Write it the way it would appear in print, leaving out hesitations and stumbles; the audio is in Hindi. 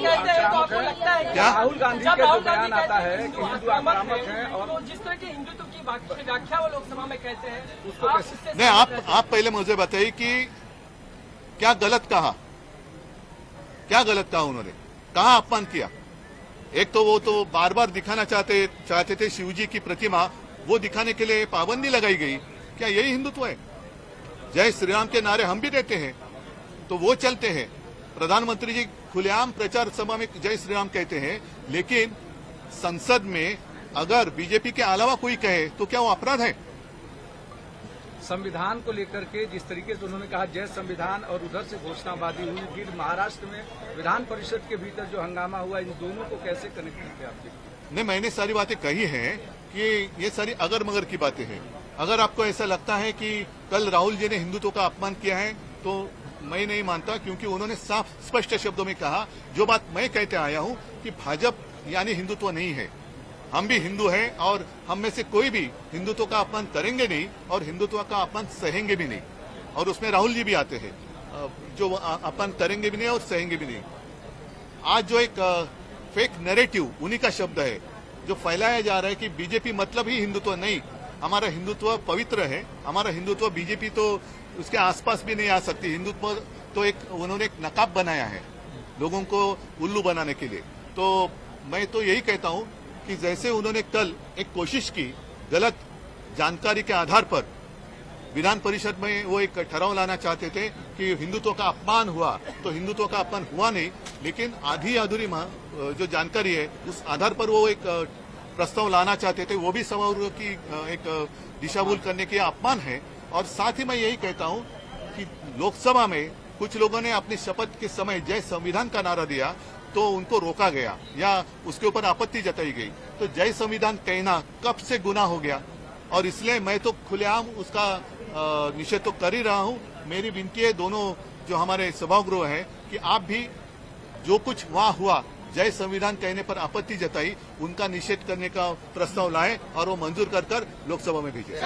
कहते हैं तो आपको लगता है क्या राहुल गांधी का जो बयान आता है कि हिंदू आक्रामक है और तो जिस तरह की हिंदुत्व की व्याख्या वो लोकसभा में कहते हैं उसको आप कैसे- इससे नहीं, सहमत रहते हैं? आप पहले मुझे बताइए कि क्या गलत कहा, क्या गलत कहा उन्होंने, कहाँ अपमान किया। एक तो वो तो बार बार दिखाना चाहते थे शिवजी की प्रतिमा, वो दिखाने के लिए पाबंदी लगाई गई। क्या यही हिंदुत्व है? जय श्री राम के नारे हम भी देते हैं तो वो चलते हैं। प्रधानमंत्री जी खुलेआम प्रचार सभा में जय श्री राम कहते हैं, लेकिन संसद में अगर बीजेपी के अलावा कोई कहे तो क्या वो अपराध है? संविधान को लेकर के जिस तरीके से उन्होंने कहा जय संविधान और उधर से घोषणाबाजी हुई, फिर महाराष्ट्र में विधान परिषद के भीतर जो हंगामा हुआ, इन दोनों को कैसे कनेक्ट करते आपके? नहीं, मैंने सारी बातें कही हैं कि ये सारी अगर मगर की बातें हैं। अगर आपको ऐसा लगता है कि कल राहुल जी ने हिंदुत्व का अपमान किया है तो मैं नहीं मानता, क्योंकि उन्होंने साफ स्पष्ट शब्दों में कहा जो बात मैं कहते आया हूं कि भाजपा यानी हिंदुत्व नहीं है। हम भी हिंदू हैं और हम में से कोई भी हिंदुत्व का अपमान करेंगे नहीं और हिंदुत्व का अपमान सहेंगे भी नहीं। और उसमें राहुल जी भी आते हैं जो अपमान करेंगे भी नहीं और सहेंगे भी नहीं। आज जो एक फेक नैरेटिव उन्हीं का शब्द है जो फैलाया जा रहा है कि बीजेपी मतलब ही हिंदुत्व नहीं। हमारा हिंदुत्व पवित्र है, हमारा हिंदुत्व बीजेपी तो उसके आसपास भी नहीं आ सकती। हिंदुत्व तो एक उन्होंने एक नकाब बनाया है लोगों को उल्लू बनाने के लिए। तो मैं तो यही कहता हूं कि जैसे उन्होंने कल एक कोशिश की गलत जानकारी के आधार पर विधान परिषद में वो एक ठहराव लाना चाहते थे कि हिंदुत्व का अपमान हुआ, तो हिंदुत्व का अपमान हुआ नहीं, लेकिन आधी अधूरी जो जानकारी है उस आधार पर वो एक प्रस्ताव लाना चाहते थे, वो भी समारोह की एक दिशाभूल करने के अपमान है। और साथ ही मैं यही कहता हूं कि लोकसभा में कुछ लोगों ने अपनी शपथ के समय जय संविधान का नारा दिया तो उनको रोका गया या उसके ऊपर आपत्ति जताई गई। तो जय संविधान कहना कब से गुनाह हो गया, और इसलिए मैं तो खुलेआम उसका निषेध तो कर ही रहा हूं। मेरी विनती है दोनों जो हमारे सभागृह हैं कि आप भी जो कुछ वहां हुआ जय संविधान कहने पर आपत्ति जताई, उनका निषेध करने का प्रस्ताव लाएं और वो मंजूर कर लोकसभा में भेजें।